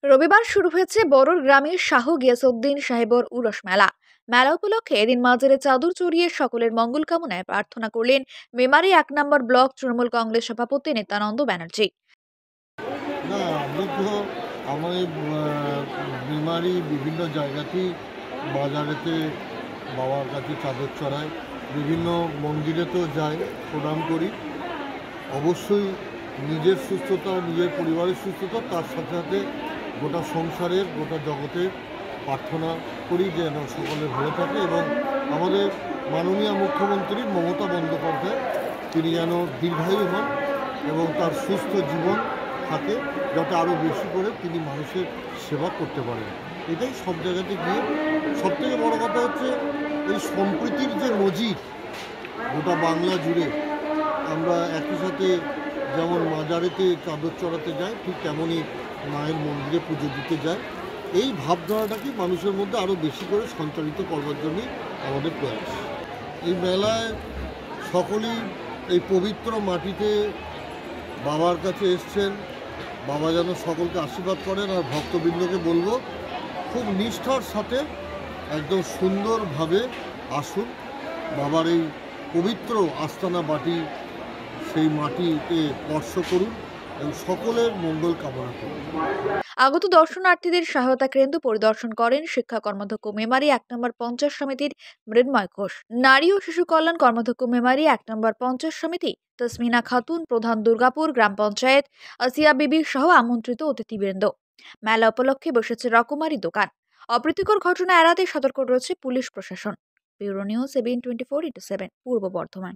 রবিবার শুরু হয়েছে বড়ুর গ্রামের শাহ গিয়াসউদ্দিন সাহেবর উরস মেলা। মেলা উপলক্ষে এদিন মাজারে চাদর চড়িয়ে সকলের মঙ্গল কামনায় প্রার্থনা করলেন মেমারি ১ নম্বর ব্লক তৃণমূল কংগ্রেস সভাপতি নিত্যানন্দ ব্যানার্জি। না, আমি তো আমার বিমারি বিভিন্ন জায়গাতেই বাজারেতে বাবার কাছে চাদর চড়াই, বিভিন্ন মন্দিরে তো যাই, প্রণাম করি। অবশ্যই নিজের সুস্থতা, নিজের পরিবারের সুস্থতা, তার সাথে সাথে গোটা সংসারের, গোটা জগতের প্রার্থনা করি যেন সকলে ভালো থাকে এবং আমাদের মাননীয় মুখ্যমন্ত্রী মমতা বন্দ্যোপাধ্যায় তিনি যেন দীর্ঘায়ু হন এবং তার সুস্থ জীবন থাকে, যাতে আরও বেশি করে তিনি মানুষের সেবা করতে পারেন। এটাই সব জায়গাতে গিয়ে সবথেকে বড় কথা হচ্ছে এই সম্প্রীতির যে নজির গোটা বাংলা জুড়ে। আমরা একই সাথে যেমন মাজারেতে চাদর চড়াতে যাই, ঠিক তেমনই মায়ের মন্দিরে পুজো দিতে যায়। এই ভাবধারাটাকে মানুষের মধ্যে আরও বেশি করে সঞ্চালিত করবার জন্যই আমাদের প্রয়াস। এই মেলায় সকলেই এই পবিত্র মাটিতে বাবার কাছে এসছেন। বাবা যেন সকলকে আশীর্বাদ করেন, আর ভক্তবৃন্দকে বলবো খুব নিষ্ঠার সাথে একদম সুন্দরভাবে আসুন, বাবার এই পবিত্র আস্তানা বাটি সেই মাটিতে স্পর্শ করুন এবং সকলের মঙ্গল কামনা করুন। আগত দর্শনার্থীদের সহায়তা কেন্দ্র পরিদর্শন করেন শিক্ষা কর্মাধ্যক্ষ মেমারি ১ নম্বর পঞ্চায়েত সমিতির মৃন্ময় ঘোষ, নারী ও শিশু কল্যাণ কর্মাধ্যক্ষ মেমারি ১ নম্বর পঞ্চায়েত সমিতি তসমিনা খাতুন, প্রধান দুর্গাপুর গ্রাম পঞ্চায়েত আসিয়া বিবি সহ আমন্ত্রিত অতিথিবৃন্দ। মেলা উপলক্ষে বসেছে রকমারি দোকান। অপ্রীতিকর ঘটনা এড়াতে সতর্ক রয়েছে পুলিশ প্রশাসন। ব্যুরো নিউজ 7/24/7 পূর্ব বর্ধমান।